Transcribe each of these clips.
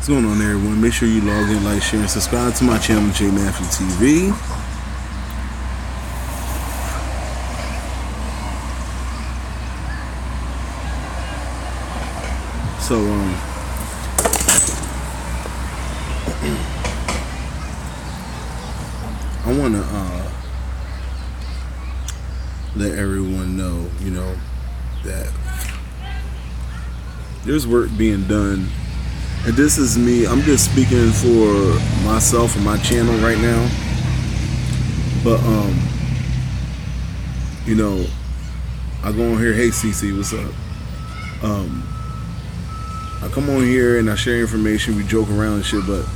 What's going on, everyone? Make sure you log in, like, share, and subscribe to my channel, J.Matthew TV. So, I want to let everyone know, that there's work being done. And this is me. I'm just speaking for myself and my channel right now. But, I go on here. Hey, CC, what's up? I come on here and I share information. We joke around and shit, but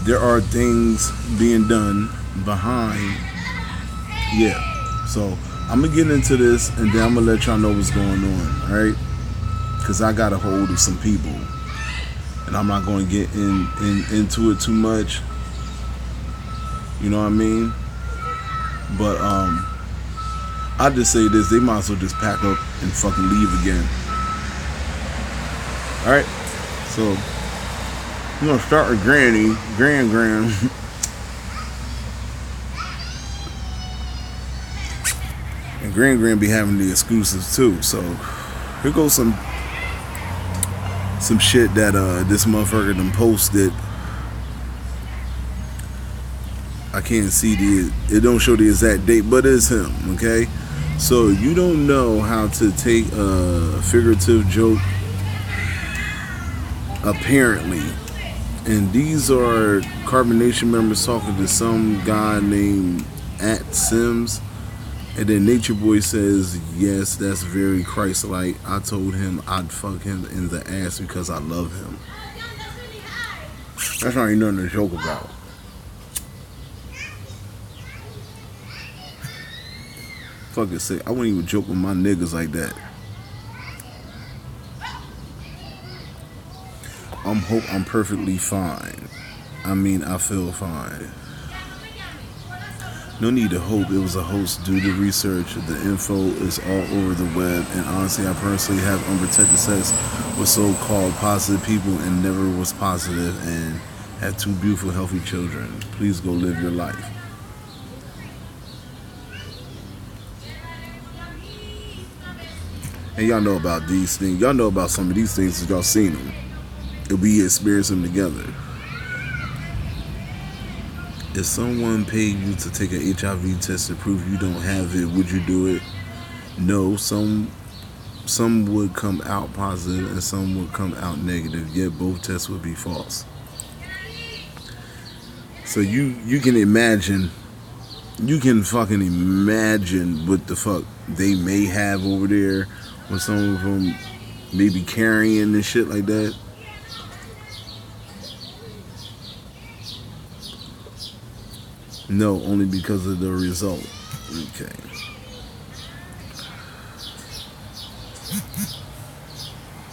there are things being done behind. Yeah. So, I'm going to get into this and then I'm going to let y'all know what's going on, all right? Because I got a hold of some people, and I'm not going to get into it too much. You know what I mean? But I just say this: they might as well just pack up and fucking leave again. All right. So I'm gonna start with Granny, Gran. And Gran be having the exclusives too. So here goes some shit that this motherfucker done posted. I can't see it don't show the exact date, but it's him, okay? So you don't know how to take a figurative joke, apparently. And these are Carbonation members talking to some guy named @Sims. And then Natureboy says, yes, that's very Christ-like. I told him I'd fuck him in the ass because I love him. That's not even nothing to joke about. Fuck it, say I wouldn't even joke with my niggas like that. I'm perfectly fine. I mean, I feel fine. No need to hope. It was a host. Do the research. The info is all over the web. And honestly, I personally have unprotected sex with so-called positive people and never was positive and had 2 beautiful, healthy children. Please go live your life. And y'all know about these things. Y'all know about some of these things because y'all seen them. And we experience them together. If someone paid you to take an HIV test to prove you don't have it, would you do it? No, some would come out positive and some would come out negative, yet both tests would be false. So you can imagine, you can fucking imagine what the fuck they may have over there when some of them may be carrying and shit like that. No, only because of the result. Okay.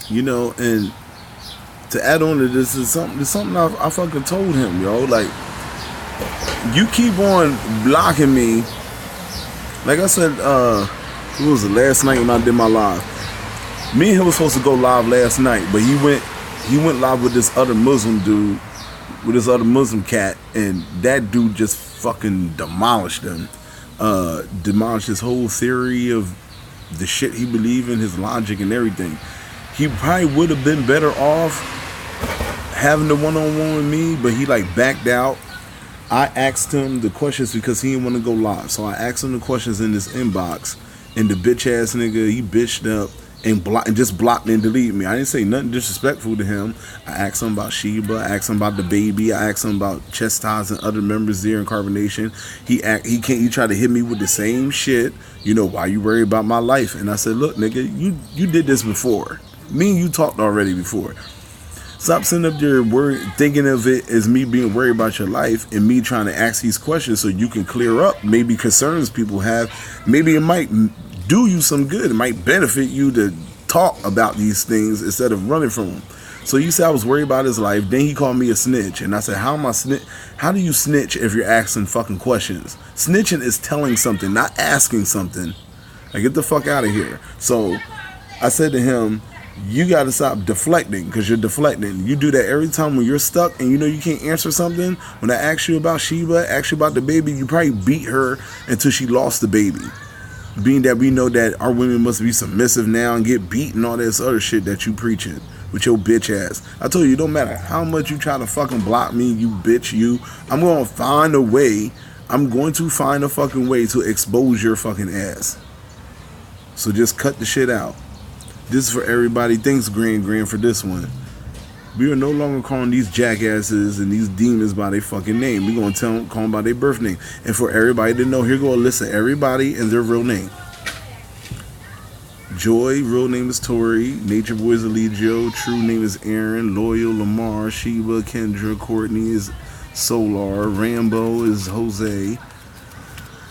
And to add on to this is something I fucking told him, yo. Like, you keep on blocking me. Like I said, what was it, last night when I did my live? Me and him was supposed to go live last night, but he went live with this other Muslim dude, with this other Muslim cat, and that dude just fucking demolished him. Demolished his whole theory of the shit he believed in, his logic and everything. He probably would have been better off having the one-on-one with me, but he like backed out. I asked him the questions because he didn't want to go live. So I asked him the questions in this inbox, and the bitch ass nigga, he bitched up and just blocked and deleted me. I didn't say nothing disrespectful to him. I asked him about Sheba. I asked him about the baby. I asked him about chastising other members there in Carbonation. He tried to hit me with the same shit. Why you worry about my life? And I said, look, nigga, you did this before. Me and you talked already before. Stop sitting up there thinking of it as me being worried about your life and me trying to ask these questions so you can clear up maybe concerns people have. Maybe it might do you some good. It might benefit you to talk about these things instead of running from them. So you said I was worried about his life. Then he called me a snitch. And I said, how do you snitch if you're asking fucking questions? Snitching is telling something, not asking something. Like, get the fuck out of here. So I said to him, You got to stop deflecting because you're deflecting. You do that every time when you're stuck and you know you can't answer something. When I ask you about Sheba, ask you about the baby, you probably beat her until she lost the baby. Being that we know that our women must be submissive now and get beat and all this other shit that you preaching with your bitch ass. I told you, it don't matter how much you try to fucking block me, you bitch, you. I'm going to find a way. I'm going to find a fucking way to expose your fucking ass. So just cut the shit out. This is for everybody. Thanks, Grand, for this one. We are no longer calling these jackasses and these demons by their fucking name. We're going to call them by their birth name. And for everybody to know, here go a list of everybody and their real name. Joy, real name is Tori. Natureboy is Eligio. True name is Aaron. Loyal, Lamar. Sheba, Kendra. Courtney is Solar. Rambo is Jose.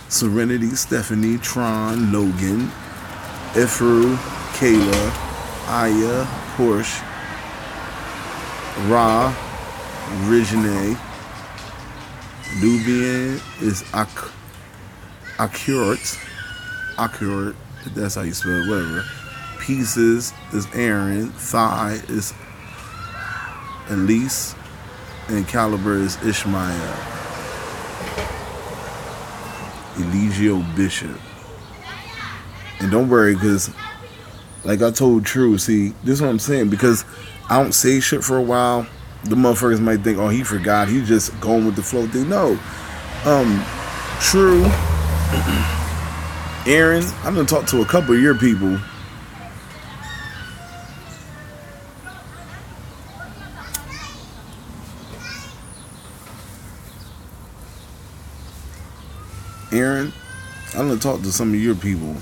Serenity, Stephanie. Tron, Logan. Ifru, Kayla. Aya, Porsche. Ra, Regine. Nubian is Accurate. If that's how you spell it, whatever. Pieces is Aaron. Thigh is Elise. And Caliber is Ishmael. Eligio Bishop. And don't worry, because like I told True, see, this is what I'm saying, because I don't say shit for a while, the motherfuckers might think, oh, he forgot, he's just going with the flow thing. No. True. Aaron, I'm gonna talk to a couple of your people. Aaron, I'm gonna talk to some of your people.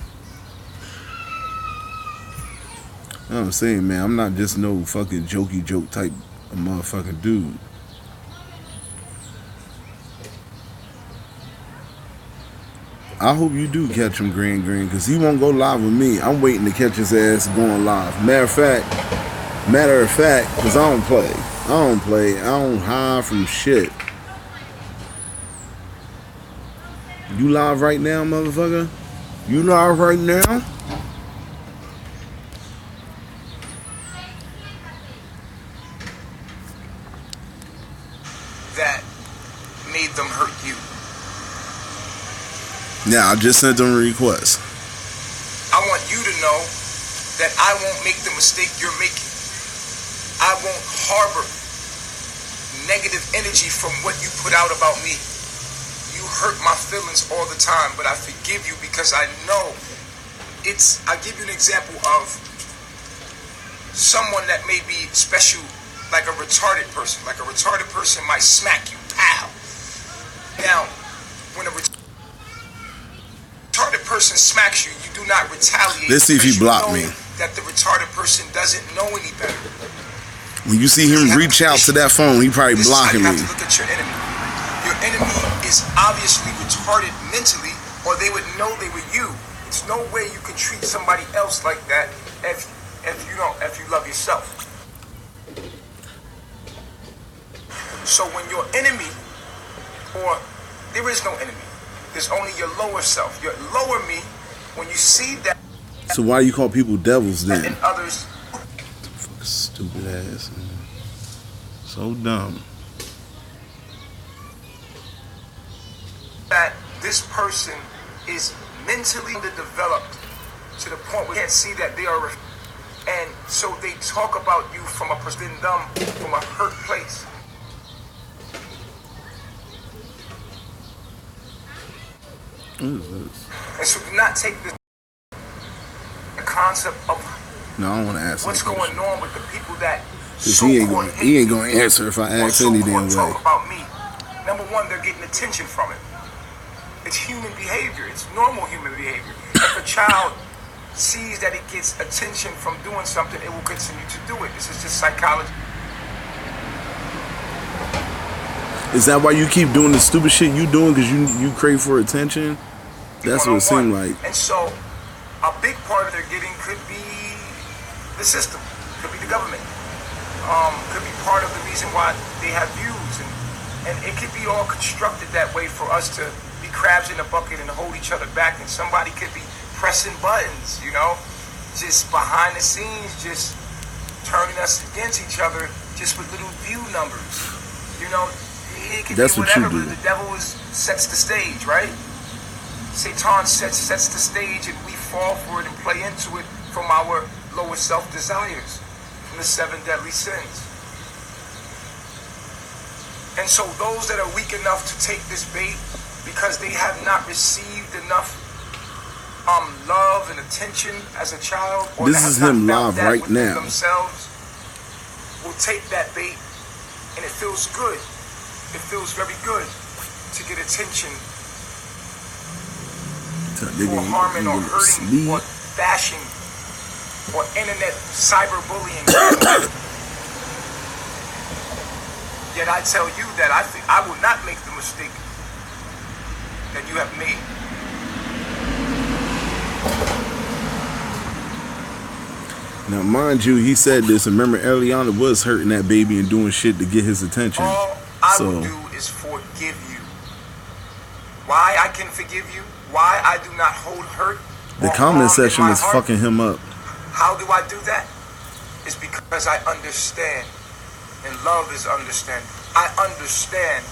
You know what I'm saying, man, I'm not just no fucking jokey joke type of motherfucking dude. I hope you do catch him, Grand, because he won't go live with me. I'm waiting to catch his ass going live. Matter of fact, because I don't play. I don't hide from shit. You live right now, motherfucker? You live right now? That made them hurt you. Yeah, I just sent them a request. I want you to know that I won't make the mistake you're making. I won't harbor negative energy from what you put out about me. You hurt my feelings all the time, but I forgive you because I know I'll give you an example of someone that may be special, like a retarded person. Like a retarded person might smack you, pow. Now, when a retarded person smacks you, you do not retaliate. Let's see if he blocked me. That the retarded person doesn't know any better. When you see him reach out to that phone, he probably blocking me. You have to look at your enemy. Your enemy is obviously retarded mentally, or they would know they were you. There's no way you can treat somebody else like that if you love yourself. So when your enemy, or there is no enemy, there's only your lower self. Your lower me, when you see that. So why do you call people devils then? And others. Fucking stupid ass, man. So dumb. That this person is mentally underdeveloped to the point where you can't see that they are, and so they talk about you from a person dumb, from a hurt place. What is this? And so do not take the concept of no, I don't want to ask what's going on with the people that he ain't gonna answer if I ask any damn way. Talk about me. Number one, they're getting attention from it. It's human behavior. It's normal human behavior. If a child sees that it gets attention from doing something, it will continue to do it. This is just psychology. Is that why you keep doing the stupid shit you doing? Because you crave for attention? That's what it seemed like. And so, a big part of their getting could be the system, could be the government, could be part of the reason why they have views, and it could be all constructed that way for us to be crabs in a bucket and hold each other back, and somebody could be pressing buttons, just behind the scenes, just us against each other just with little view numbers. You know, it can That's be what you whatever, do. but the devil sets the stage, right? Satan sets the stage, and we fall for it and play into it from our lower self desires, from the 7 deadly sins. And so those that are weak enough to take this bait because they have not received enough love and attention as a child, or This is him live right now. Themselves will take that bait, and it feels good. It feels very good to get attention for harming or hurting or bashing or internet cyberbullying. Yet I tell you that I will not make the mistake that you have made. Now, mind you, he said this, and remember, Eliana was hurting that baby and doing shit to get his attention. All I will do is forgive you. Why I can forgive you? Why I do not hold hurt? The comment section is fucking him up. How do I do that? It's because I understand. And love is understanding. I understand.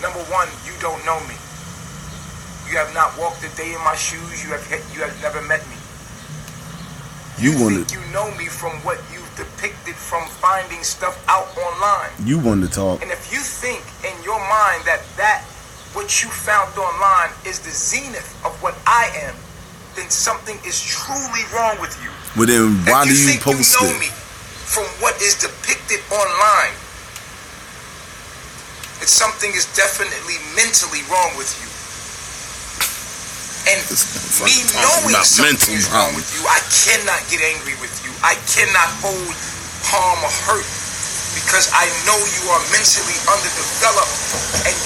Number one, you don't know me. You have not walked a day in my shoes. You have never met me. You think you know me from what you've depicted from finding stuff out online. You want to talk. And if you think in your mind that what you found online is the zenith of what I am, then something is truly wrong with you. Well, then why do you post it? You know me from what is depicted online. It's something is definitely mentally wrong with you. And me knowing something is wrong with you, I cannot get angry with you. I cannot hold harm or hurt because I know you are mentally underdeveloped and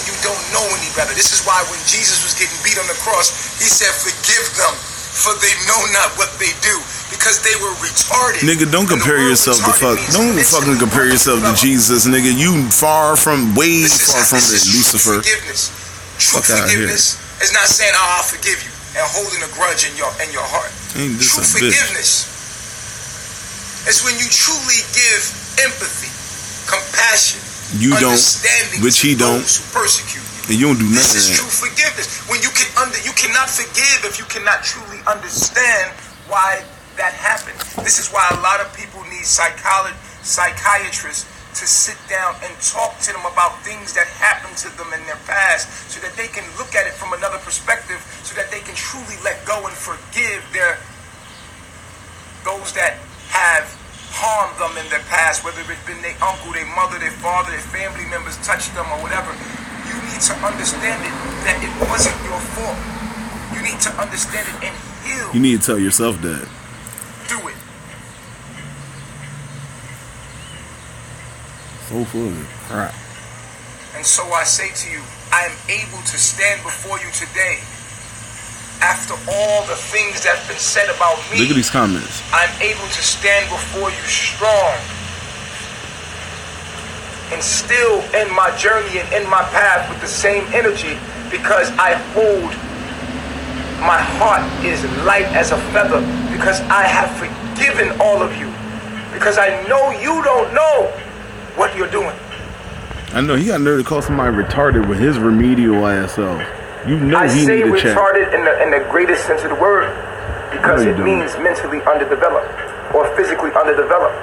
you don't know any better. This is why when Jesus was getting beat on the cross, he said, "Forgive them, for they know not what they do," because they were retarded. Nigga, don't compare yourself to don't fucking compare yourself to Jesus, nigga. You way far from it, Lucifer. Forgiveness. True forgiveness is not saying, "Oh, I'll forgive you," and holding a grudge in your heart. True forgiveness is when you truly give empathy, compassion, understanding to those who persecute you. And you don't do nothing. This is true forgiveness. When you cannot forgive if you cannot truly understand why that happened. This is why a lot of people need psychiatrists to sit down and talk to them about things that happened to them in their past, so that they can look at it from another perspective, so that they can truly let go and forgive those that have harmed them in their past, whether it's been their uncle, their mother, their father, their family members touched them or whatever. You need to understand it, that it wasn't your fault. You need to understand it and heal. You need to tell yourself that. Do it. So funny. All right. And so I say to you, I am able to stand before you today after all the things that have been said about me. Look at these comments. I'm able to stand before you strong and still in my journey and in my path with the same energy, because my heart is light as a feather, because I have forgiven all of you, because I know you don't know what you're doing. I know he got nerve to call somebody retarded with his remedial ass off. You know I he say need to check. retarded in the greatest sense of the word, because it means mentally underdeveloped or physically underdeveloped.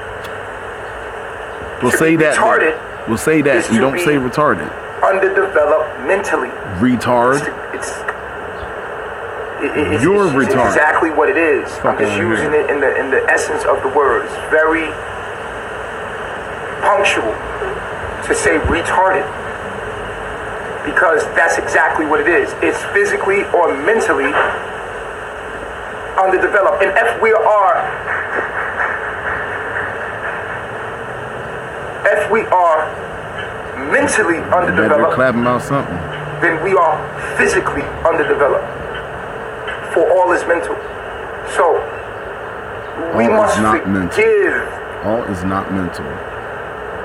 We'll say that. Retarded. We'll say that. You don't say retarded. Underdeveloped mentally. Retard. You're retarded. Exactly what it is. I'm just using it in the essence of the words. Very punctual to say retarded, because that's exactly what it is. It's physically or mentally underdeveloped. And if we are mentally underdeveloped, clap about something, then we are physically underdeveloped, for all is mental. So we must forgive. All is not mental.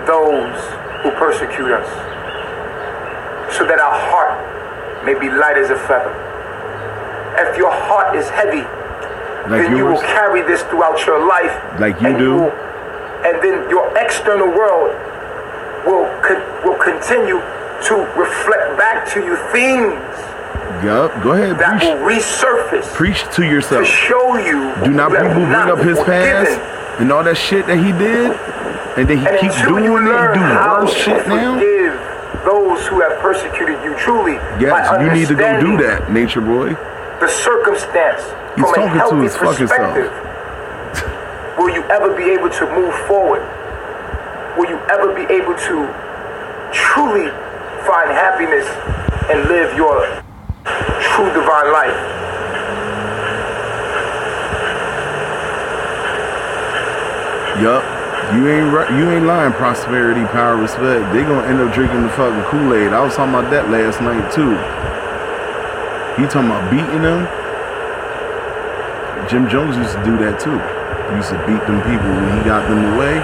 Those who persecute us, so that our heart may be light as a feather. If your heart is heavy, then you will carry this throughout your life, like you do, And then your external world will continue to reflect back to you things. Yup, go ahead. That will resurface. Preach to yourself. To show you. Do not people bring up his past and all that shit that he did, and then he keeps doing it and do worse shit now. Those who have persecuted you truly. Yes, you need to go do that, Nature Boy. The circumstance. He's from talking a healthy to his fucking self. Will you ever be able to move forward? Will you ever be able to truly find happiness and live your true divine life? Yup. You ain't lying. Prosperity, power, respect. They gonna end up drinking the fucking Kool-Aid. I was talking about that last night too. He talking about beating them. Jim Jones used to do that too. He used to beat them people when he got them away.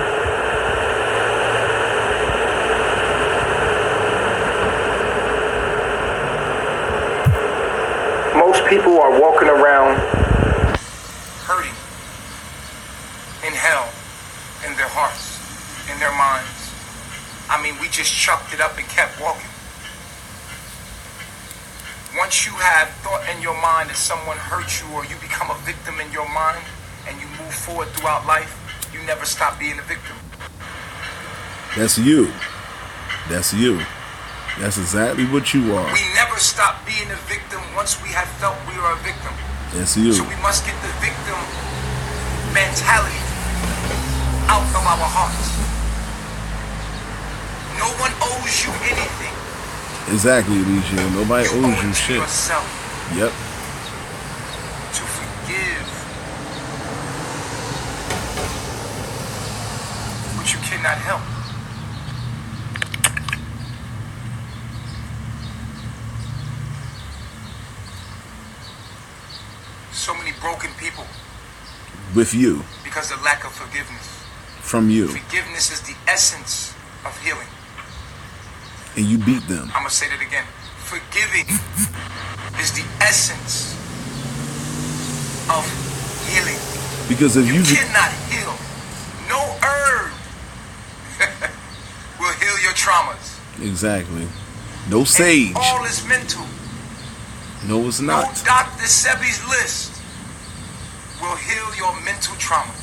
Most people are walking around hurting in hell. In their hearts, in their minds. I mean, we just chucked it up and kept walking. Once you have thought in your mind that someone hurt you or you become a victim in your mind and you move forward throughout life, you never stop being a victim. That's you. That's you. That's exactly what you are. We never stop being a victim once we have felt we are a victim. That's you. So we must get the victim mentality out of our hearts. No one owes you anything. Exactly, Alicia. Nobody owes you shit. Yourself. Yep. To forgive. Which you cannot help. So many broken people. With you. Because of lack of forgiveness. From you. Forgiveness is the essence of healing. And you beat them. I'm going to say that again. Forgiving is the essence of healing. Because if you cannot heal. No herb will heal your traumas. Exactly. No sage. And all is mental. No, it's not. No Dr. Sebi's list will heal your mental traumas.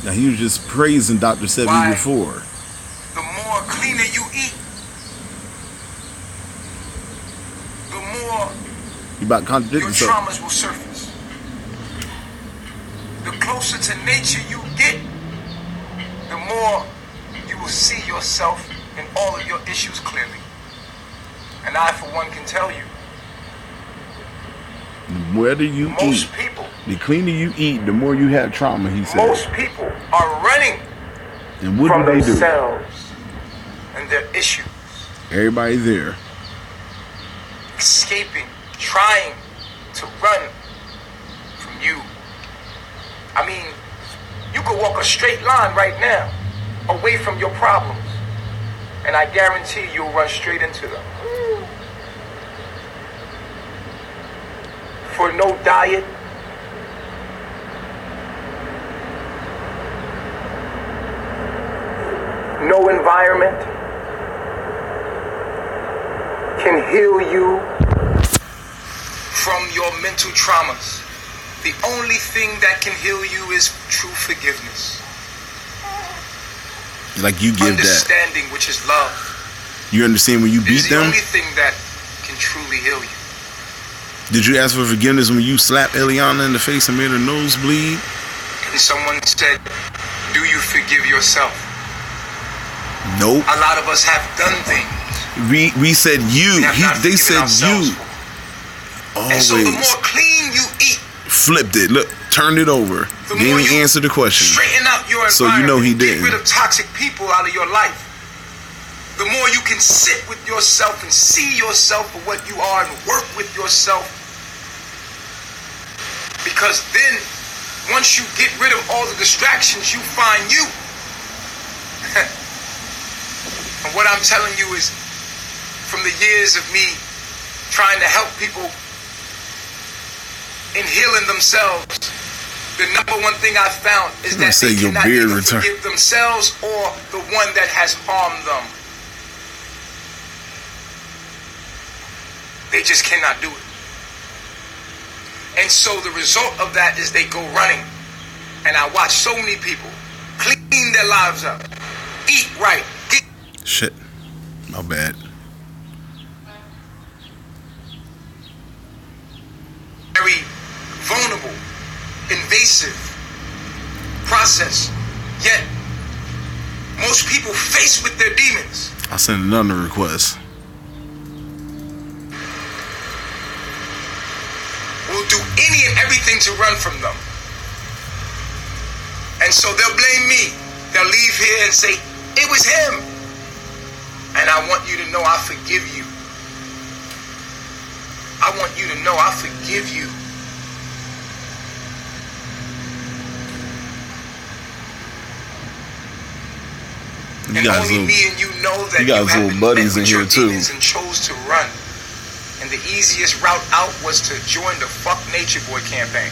Now he was just praising Dr. Sebi before. The more cleaner you eat, the more you about to contradict your yourself. traumas will surface. The closer to nature you get, the more you will see yourself and all of your issues clearly. And I, for one, can tell you, whether you most eat, people, the cleaner you eat, the more you have trauma, he said. Most people are running and what from do they themselves and their issues. Everybody there. Escaping, trying to run from you. I mean, you could walk a straight line right now away from your problems, and I guarantee you'll run straight into them. For no diet, no environment can heal you from your mental traumas. The only thing that can heal you is true forgiveness. Like you give understanding, that. Which is love. You understand when you beat them? It's the only thing that can truly heal you. Did you ask for forgiveness when you slapped Eliana in the face and made her nose bleed? And someone said, do you forgive yourself? Nope. A lot of us have done things. We said you. They said you. Always. And so the more clean you eat. Flipped it. Look, turned it over. Didn't even answer the question. Straighten out your environment. So you know he didn't. Get rid of toxic people out of your life. The more you can sit with yourself and see yourself for what you are and work with yourself. Because then, once you get rid of all the distractions, you find you. And what I'm telling you is, from the years of me trying to help people in healing themselves, The number one thing I found is that they cannot either forgive themselves or the one that has harmed them. They just cannot do it. And so the result of that is they go running. And I watch so many people clean their lives up, eat right, get... Shit, my bad. Very vulnerable, invasive process. Yet, most people faced with their demons. I sent another request. Will do any and everything to run from them. And so they'll blame me. They'll leave here and say, it was him. And I want you to know I forgive you. I want you to know I forgive you. You and guys only little, me and you know that you guys little buddies in here too. And chose to run. And the easiest route out was to join the Fuck Natureboy campaign.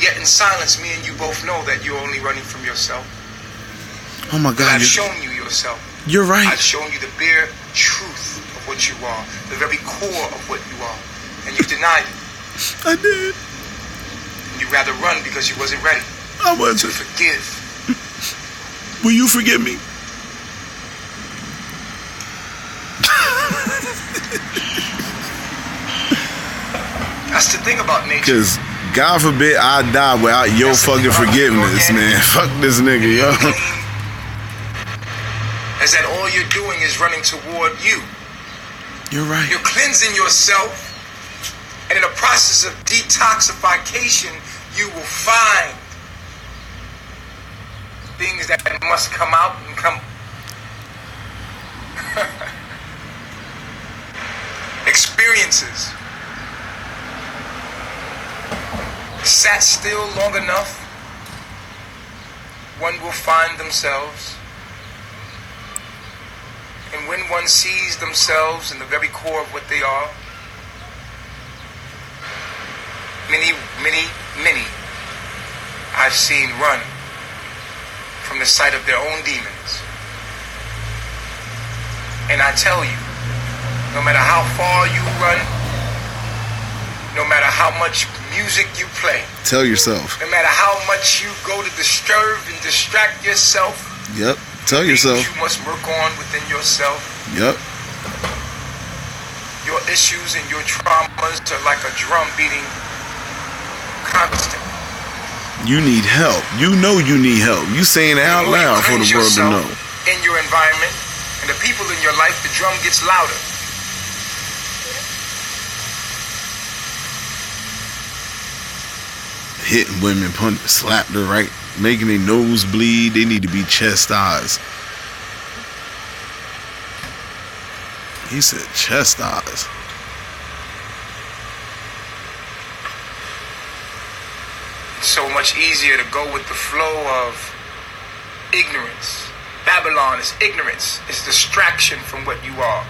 Yet in silence, me and you both know that you're only running from yourself. Oh my God! I've shown you yourself. You're right. I've shown you the bare truth of what you are, the very core of what you are, and you denied it. I did. And you rather run because you wasn't ready. I wasn't. To forgive. Will you forgive me? That's the thing about nature. Because God forbid I die without your fucking forgiveness, man. Fuck this nigga, yo. Is that all you're doing is running toward you? You're right. You're cleansing yourself, and in the process of detoxification, you will find things that must come out and come. Experiences. Sat still long enough, one will find themselves. And when one sees themselves in the very core of what they are, many, many, many I've seen run from the sight of their own demons. And I tell you, no matter how far you run, no matter how much music you play, tell yourself, no matter how much you go to disturb and distract yourself, yep, tell yourself you must work on within yourself. Yep. Your issues and your traumas are like a drum beating constant. You need help. You know you need help. You saying it out loud for the world to know. In your environment and the people in your life, the drum gets louder. Hitting women, slap the right, making their nose bleed. They need to be chastised. He said chastised. It's so much easier to go with the flow of ignorance. Babylon is ignorance. It's distraction from what you are.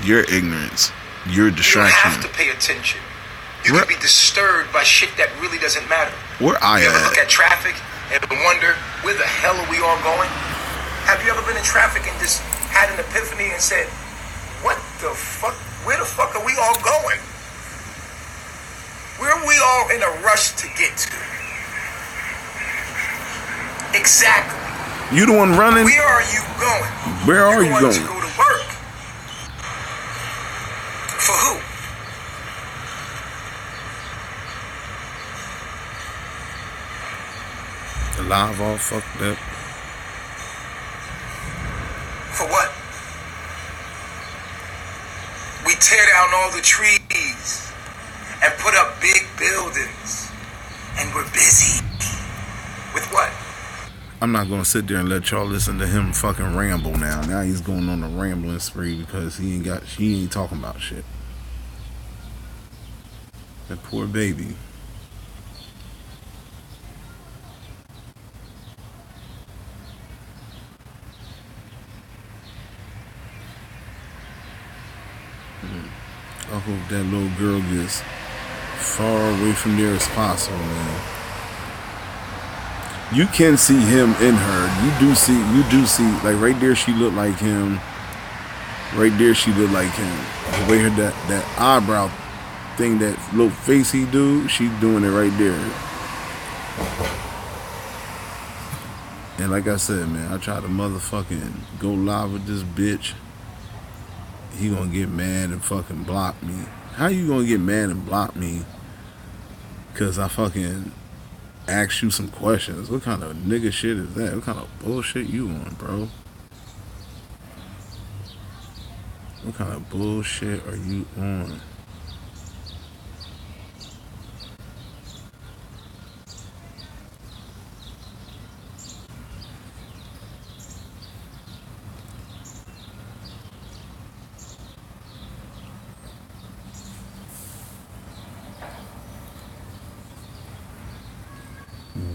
Your ignorance. Your distraction. You don't have to pay attention. You can be disturbed by shit that really doesn't matter. Where I You ever at? look at traffic and wonder, where the hell are we all going? Have you ever been in traffic and just had an epiphany and said, what the fuck? Where the fuck are we all going? Where are we all in a rush to get to? Exactly. You the one running? Where are you going? Where are you going? To go to work. For who? Alive all fucked up. For what? We tear down all the trees and put up big buildings, and we're busy. With what? I'm not gonna sit there and let y'all listen to him fucking ramble now. Now he's going on a rambling spree because he ain't talking about shit. That poor baby. I hope that little girl gets far away from there as possible, man. You can see him in her. You do see, like right there she looked like him. Right there she looked like him. The way her that eyebrow thing, that little face he do, she doing it right there. And like I said, man, I tried to motherfucking go live with this bitch. He gonna get mad and fucking block me. How you gonna get mad and block me? Cause I fucking ask you some questions. What kind of nigga shit is that? What kind of bullshit you on, bro? What kind of bullshit are you on?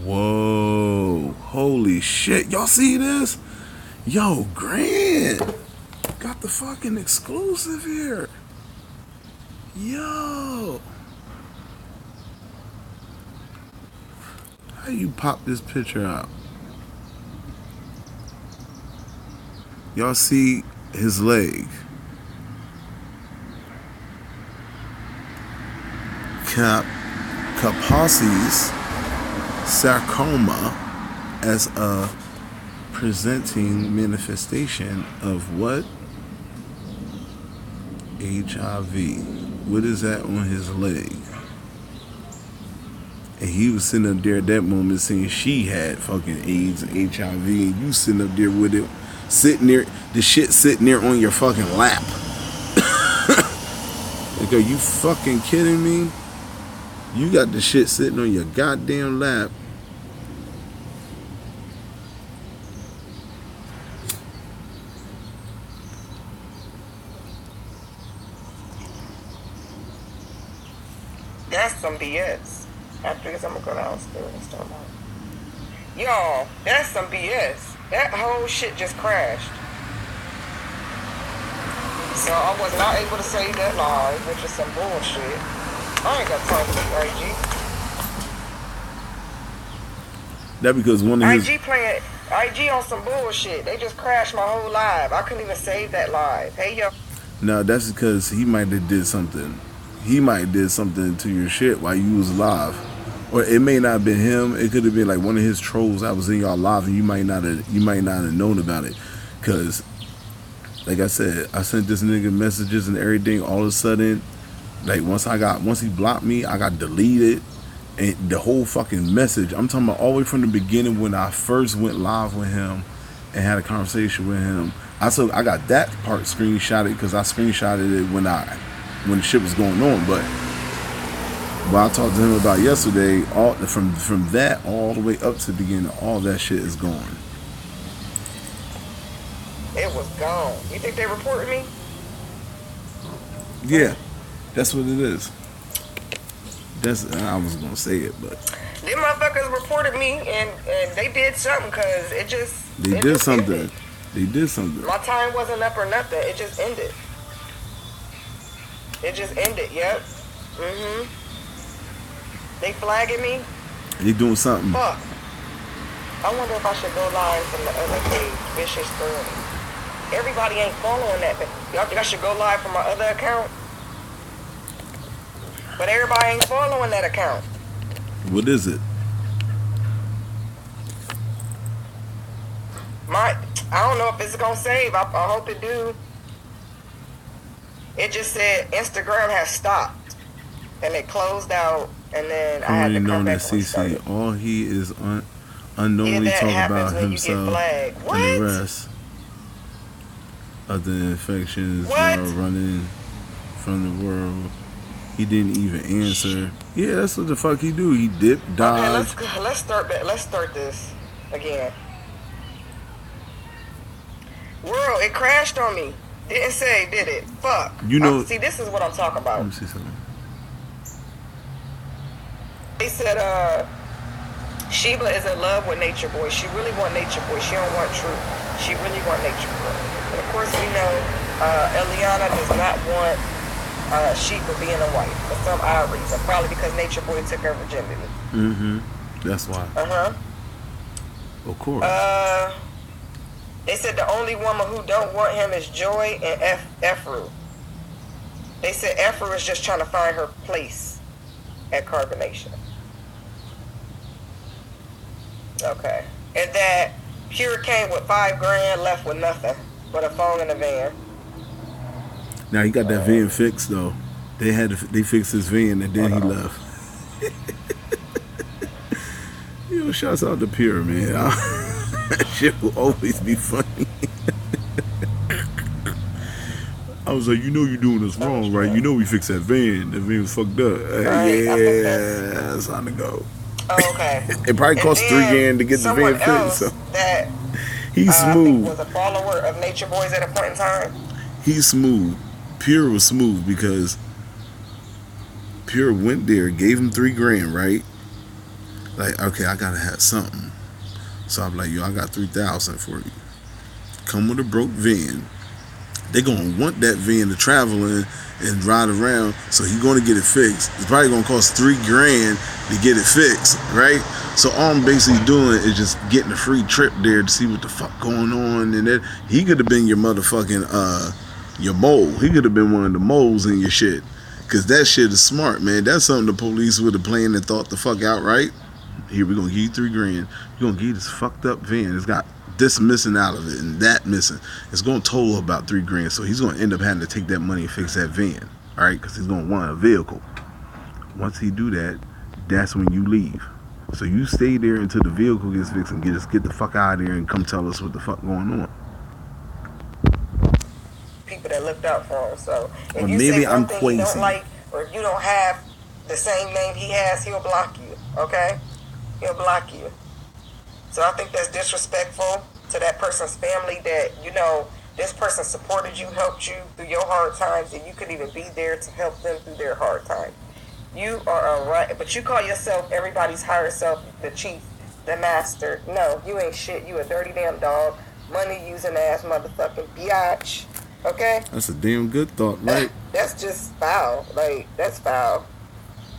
Whoa, holy shit. Y'all see this? Yo, Grant got the fucking exclusive here. Yo, how you pop this picture out? Y'all see his leg? Kaposi's sarcoma as a presenting manifestation of what? HIV. What is that on his leg? And he was sitting up there at that moment saying she had fucking AIDS and HIV, and you sitting up there with it, sitting there, the shit sitting there on your fucking lap. Like, are you fucking kidding me? You got the shit sitting on your goddamn lap. That's some BS. After this, I'm gonna go downstairs and start out. Y'all, that's some BS. That whole shit just crashed. So I was not able to save that live, which is some bullshit. I ain't got time for this IG. That because one of his IG on some bullshit. They just crashed my whole live. I couldn't even save that live. Hey yo. No, that's because he might have did something. He might have did something to your shit while you was live. Or it may not have been him. It could have been like one of his trolls that was in y'all live, and you might not have known about it. Cause like I said, I sent this nigga messages and everything. All of a sudden, like once he blocked me, I got deleted, and the whole fucking message. I'm talking about all the way from the beginning when I first went live with him and had a conversation with him. I got that part screenshotted because I screenshotted it when the shit was going on. But what I talked to him about yesterday, all from that all the way up to the beginning, all that shit is gone. It was gone. You think they reported me? Yeah, that's what it is. I was gonna say it, but them motherfuckers reported me, and they did something because it just did something. Ended. They did something. My time wasn't up or nothing. It just ended. Yep. They flagging me. They doing something. Fuck. I wonder if I should go live from the other page, Vicious Story. Everybody ain't following that. Y'all think I should go live from my other account? But everybody ain't following that account. What is it? I don't know if it's gonna save. I hope it do. It just said Instagram has stopped, and it closed out, and then I had to come back and restart it. All he is unknowingly talk about himself and the rest of the infections that are running from the world. He didn't even answer. Yeah, that's what the fuck he do. He dipped, dodged. Okay, let's start this again. World, it crashed on me. Didn't say, did it? Fuck. You know. See, this is what I'm talking about. Let me see something. They said, Sheba is in love with Natureboy. She really want Natureboy. She don't want Truth. She really want Natureboy. And of course, we know Eliana does not want sheep of being a wife for some odd reason. Probably because Natureboy took her virginity. Mm-hmm. That's why. Of course. They said the only woman who don't want him is Joy and Efru. They said Efru is just trying to find her place at Carbonation. Okay. And that Pure came with $5 grand, left with nothing but a phone and a van. Now he got that van fixed though. They fixed his van and then he left. Yo, shouts out to Pure, man. That shit will always be funny. I was like, you know you're doing this wrong, right? You know we fixed that van. That van was fucked up. Yeah, that's time to go. Oh, okay. It probably cost $3 grand to get the van fixed. So. That he's smooth. Was a follower of Natureboy's at a point in time. He's smooth. Pure was smooth because Pure went there, gave him $3 grand, right? Like, okay, I gotta have something. So I'm like, yo, I got $3,000 for you. Come with a broke van. They gonna want that van to travel in and ride around, so he gonna get it fixed. It's probably gonna cost $3 grand to get it fixed, right? So all I'm basically doing is just getting a free trip there to see what the fuck going on. And then he could have been your motherfucking your mole. He could have been one of the moles in your shit, cause that shit is smart, man. That's something the police would have planned and thought the fuck out, right? Here, we're gonna give you $3 grand. You're gonna give you this fucked up van. It's got this missing out of it and that missing. It's gonna total about $3 grand. So he's gonna end up having to take that money and fix that van, all right? Because he's gonna want a vehicle. Once he do that, that's when you leave. So you stay there until the vehicle gets fixed and get the fuck out of there and come tell us what the fuck going on. People that looked out for him. So if or you maybe say I'm something crazy. you don't like, or if you don't have the same name he has, he'll block you. Okay? He'll block you. So I think that's disrespectful to that person's family, that, you know, this person supported you, helped you through your hard times, and you could even be there to help them through their hard time. You are a right, but you call yourself everybody's higher self, the chief, the master. No, you ain't shit. You a dirty damn dog, money using ass motherfucking biatch. Okay? That's a damn good thought, right? That's just foul. Like, that's foul.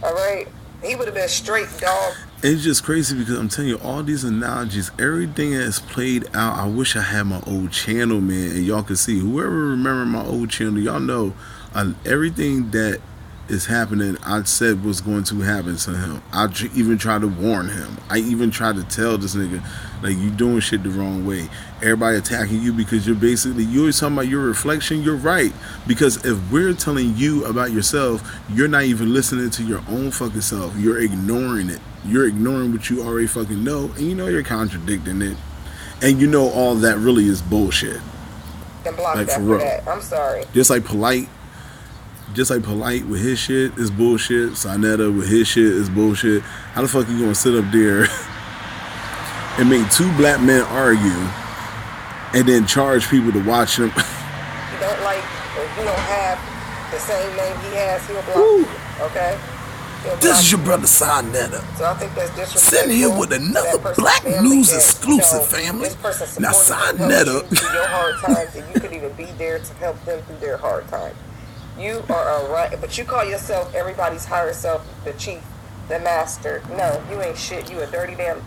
All right? He would have been straight dog. It's just crazy because I'm telling you, all these analogies, everything that's played out. I wish I had my old channel, man, and y'all could see. Whoever remember my old channel, y'all know everything that is happening, I said was going to happen to him. I even tried to warn him. I even tried to tell this nigga, like, you doing shit the wrong way. Everybody attacking you because you're always talking about your reflection. You're right. Because if we're telling you about yourself, you're not even listening to your own fucking self. You're ignoring it. You're ignoring what you already fucking know, and you know you're contradicting it. And you know all that really is bullshit. Then block like, that for for real. that. I'm sorry. Just like Polite with his shit is bullshit. Sonetta with his shit is bullshit. How the fuck you gonna sit up there and make two black men argue and then charge people to watch them? You don't like, if you don't have the same name he has, he'll block you. Okay? This is your brother Sonetta. So I think that's disrespectful. Sitting here with another Black News exclusive, family. Now Sonetta. Through your hard times, and you could even be there to help them through their hard times. You are a right, but you call yourself everybody's higher self, the chief, the master. No, you ain't shit. You a dirty damn.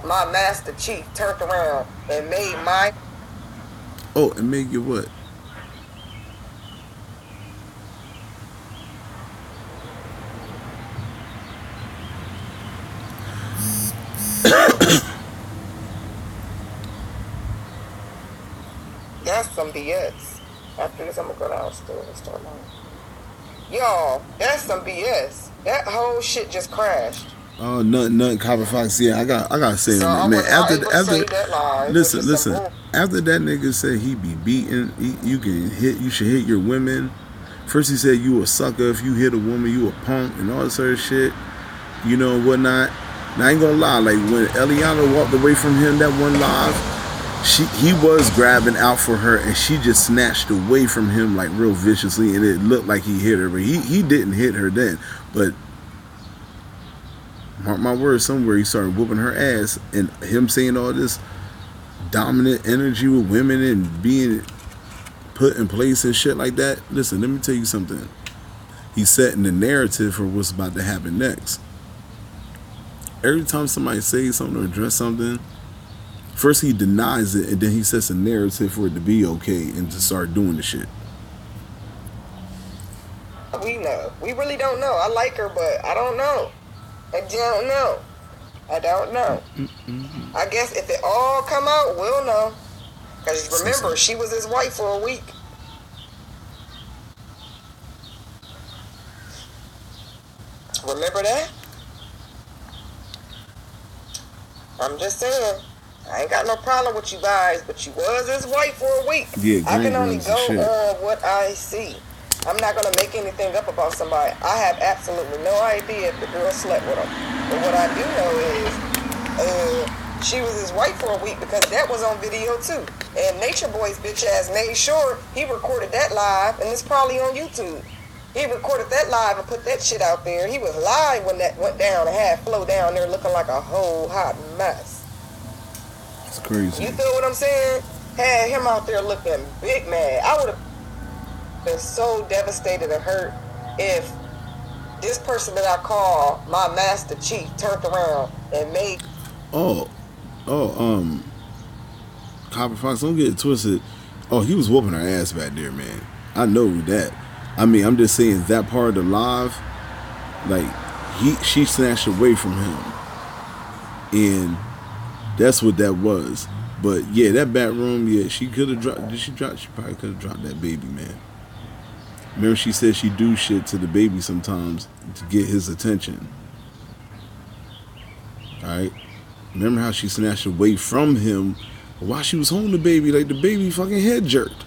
My master chief turned around and made my. Oh, and made you what? That's some BS. After this, I'm gonna go downstairs and start mine. Y'all, that's some BS. That whole shit just crashed. Oh, nothing, Copper Fox. Yeah, I gotta say, so man. After listen. After that nigga said he be beaten, you should hit your women. First he said you a sucker if you hit a woman, you a punk and all this other shit, you know, whatnot. Now I ain't gonna lie, like when Eliana walked away from him that one live, he was grabbing out for her and she just snatched away from him like real viciously, and it looked like he hit her, but he didn't hit her then. But mark my words, somewhere he started whooping her ass, and him saying all this dominant energy with women and being put in place and shit like that. Listen, let me tell you something. He's setting the narrative for what's about to happen next. Every time somebody says something or address something, first he denies it, and then he sets a narrative for it to be okay and to start doing the shit. We know. We really don't know. I like her, but I don't know. I don't know. I don't know. I guess if it all come out, we'll know. Because remember, she was his wife for a week. Remember that? I'm just saying. I ain't got no problem with you guys, but you was his wife for a week. Yeah, I can only go on what I see. I'm not going to make anything up about somebody. I have absolutely no idea if the girl slept with him. But what I do know is she was his wife for a week because that was on video too. And Natureboy's bitch ass made sure he recorded that live, and it's probably on YouTube. He recorded that live and put that shit out there. He was live when that went down and had Flo down there looking like a whole hot mess. It's crazy. You feel what I'm saying? Had him out there looking big mad. I would have been so devastated and hurt if this person that I call my master chief turned around and made Copper Fox, don't get it twisted. Oh, he was whooping her ass back there, man. I know that. I mean, I'm just saying that part of the live, like she snatched away from him, and that's what that was. But yeah, that back room, yeah, she could have dropped. She probably could have dropped that baby, man. Remember, she said she do shit to the baby sometimes to get his attention. All right. Remember how she snatched away from him while she was holding the baby, like the baby fucking head jerked.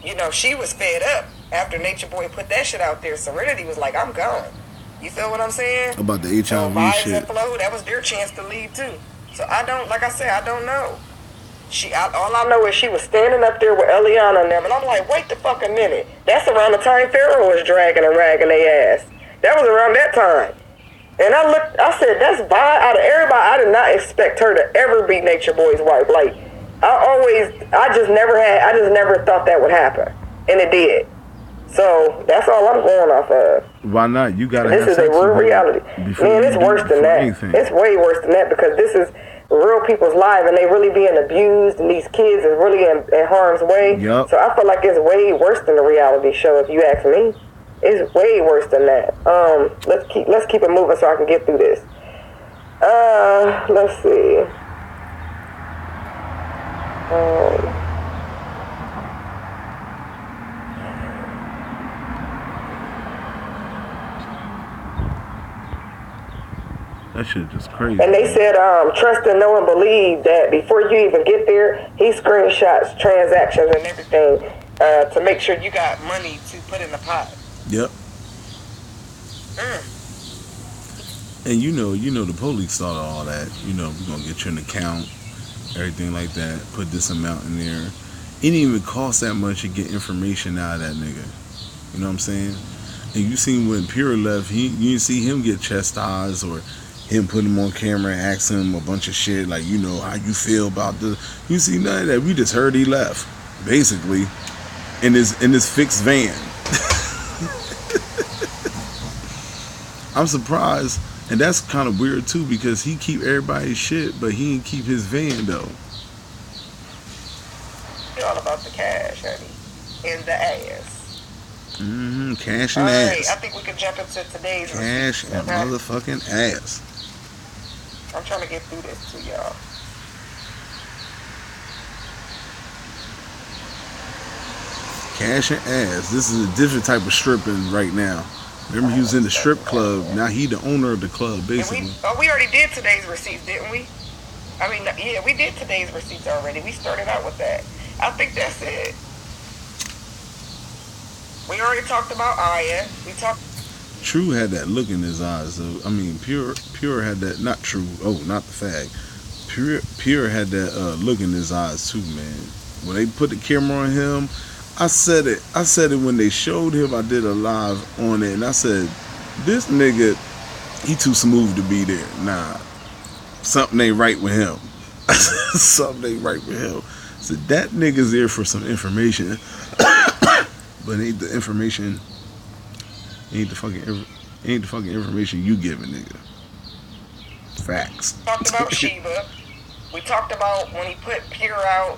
You know, she was fed up after Natureboy put that shit out there. Serenity was like, I'm gone. You feel what I'm saying? About the HIV shit. And Flo, that was their chance to leave too. So I don't, like I said, I don't know. All I know is she was standing up there with Eliana and them, and I'm like, wait the fucking minute. That's around the time Pharaoh was dragging and ragging their ass. That was around that time. And I said, that's out of everybody, I did not expect her to ever be Natureboy's wife. Like, I just never thought that would happen. And it did. So that's all I'm going off of. Why not? You gotta. This is a real reality. Man, it's worse than that. It's way worse than that because this is real people's lives and they really being abused and these kids is really in harm's way. Yep. So I feel like it's way worse than a reality show if you ask me. It's way worse than that. Let's keep it moving so I can get through this. Let's see. That shit just crazy. And they said, trust and know and believe that before you even get there, he screenshots transactions and everything to make sure you got money to put in the pot. Yep. And you know the police saw all that. You know, we're gonna get you an account, everything like that. Put this amount in there. It didn't even cost that much to get information out of that nigga. You know what I'm saying? And you seen when Pure left, you didn't see him get chastised or him put him on camera and ask him a bunch of shit like, you know, how you feel about this. You see none of that. We just heard he left, basically, in his fixed van. I'm surprised, and that's kind of weird too because he keep everybody's shit, but he didn't keep his van though. It's all about the cash, honey, and the ass. Cash and ass. Right, I think we can jump into today's cash receipt. and motherfucking ass. I'm trying to get through this to y'all. Cash and ass. This is a different type of stripping right now. Remember, he was in the strip club. Now he the owner of the club, basically. We already did today's receipts, didn't we? I mean, yeah, we did today's receipts already. We started out with that. I think that's it. We already talked about Aya. We talked. True had that look in his eyes. I mean, Pure had that. Not True. Oh, not the fag. Pure had that look in his eyes too, man. When they put the camera on him, I said it. I said it when they showed him. I did a live on it, and I said, "This nigga, he too smooth to be there. Nah, something ain't right with him. Something ain't right with him." So that nigga's there for some information, but ain't the information. Ain't the fucking information you giving, nigga. Facts. Talked about Sheba. We talked about when he put Pure out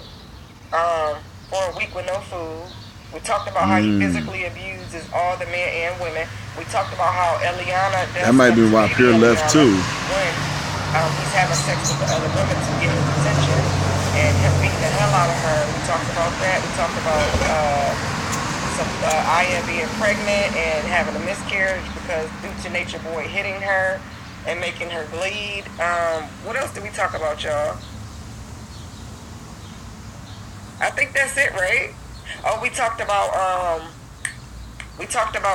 for a week with no food. We talked about how he physically abuses all the men and women. We talked about how Eliana does. That might be why Pure left too. When he's having sex with the other women to get his attention and him beating the hell out of her. We talked about that. We talked about Aya being pregnant and having a miscarriage because due to Natureboy hitting her and making her bleed. What else did we talk about, y'all? I think that's it, right? Oh, we talked about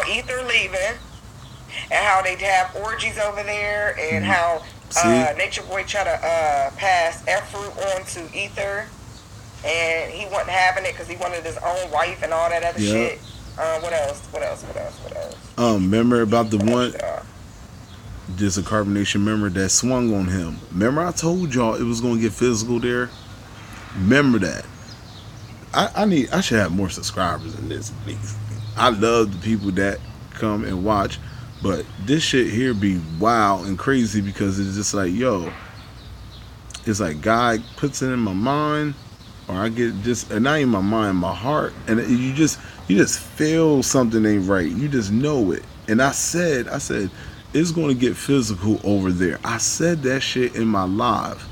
Ether leaving and how they'd have orgies over there and how Natureboy tried to pass F-Fruit on to Ether and he wasn't having it because he wanted his own wife and all that other shit. What else? Remember about the one, just a carbonation member that swung on him. Remember I told y'all it was going to get physical there? Remember that. I should have more subscribers than this, please. I love the people that come and watch, but this shit here be wild and crazy because it's just like, yo, it's like God puts it in my mind, or I get just, and not in my mind, my heart, and you just feel something ain't right. You just know it. And I said, it's going to get physical over there. I said that shit in my live.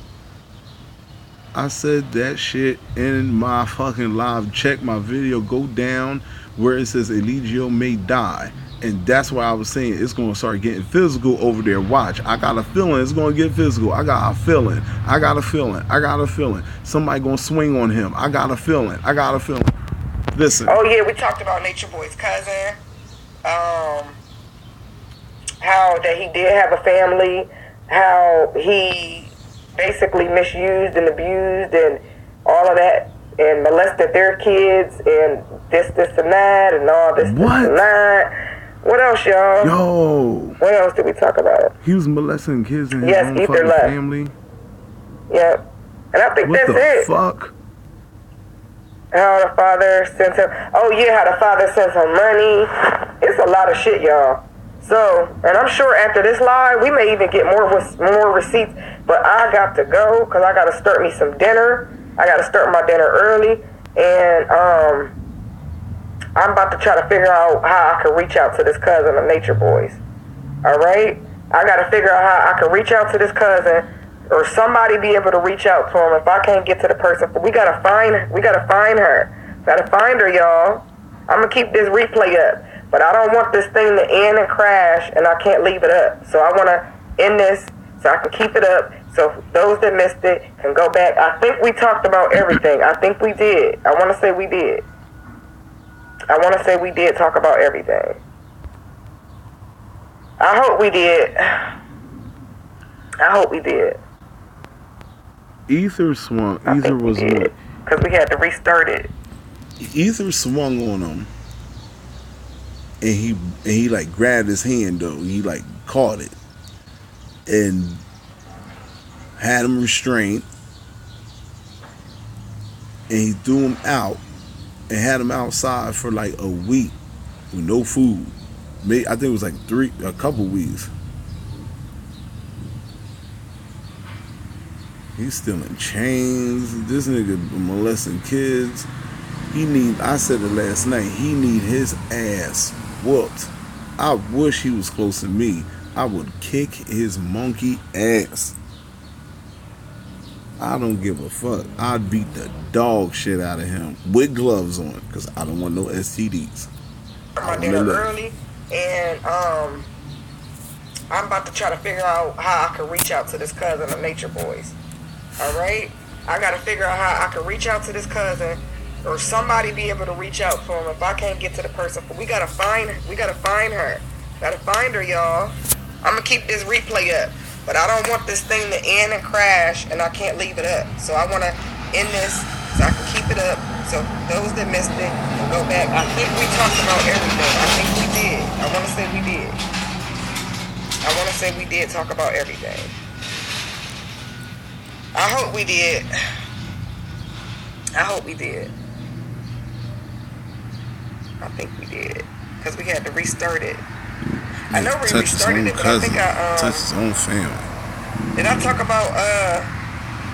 I said that shit in my fucking live. Check my video. Go down where it says Eligio may die. And that's why I was saying it's going to start getting physical over there. Watch. I got a feeling it's going to get physical. I got a feeling. Somebody going to swing on him. I got a feeling. Listen. Oh, yeah. We talked about Natureboy's cousin. How that he did have a family. How he basically misused and abused and all of that and molested their kids and this and that and all this and that. What else, y'all? Yo. What else did we talk about? He was molesting kids in his own fucking family. Yep. And I think what that's it. What the fuck? How the father sends him. Oh, yeah, how the father sends him money. It's a lot of shit, y'all. So, and I'm sure after this live, we may even get more receipts. But I got to go because I got to start me some dinner. I got to start my dinner early. And I'm about to try to figure out how I can reach out to this cousin of Natureboy's. All right? I got to figure out how I can reach out to this cousin or somebody be able to reach out to him if I can't get to the person. But we got to find her. Got to find her, y'all. I'm going to keep this replay up. But I don't want this thing to end and crash, and I can't leave it up. So I want to end this so I can keep it up so those that missed it can go back. I think we talked about everything. I think we did. I want to say we did. Talk about everything. I hope we did. Ether swung. Ether was what? Because we had to restart it. Ether swung on him. And he like grabbed his hand though. He like caught it and had him restrained. And he threw him out and had him outside for like a week with no food. I think it was like a couple weeks. He's still in chains. This nigga molesting kids. I said it last night, he need his ass whooped. I wish he was close to me. I would kick his monkey ass. I don't give a fuck. I'd beat the dog shit out of him with gloves on because I don't want no STDs. My dinner early, and I'm about to try to figure out how I can reach out to this cousin of Natureboy's. All right, I got to figure out how I can reach out to this cousin. Or somebody be able to reach out to him if I can't get to the person. But we gotta find her. Gotta find her, y'all. I'm gonna keep this replay up. But I don't want this thing to end and crash and I can't leave it up. So I wanna end this so I can keep it up. So those that missed it, go back. I think we talked about everything. I think we did. I want to say we did. I want to say we did talk about everything. I hope we did. I hope we did. I think we did. Because we had to restart it. I know we restarted it, but I think touch his own family. did I talk about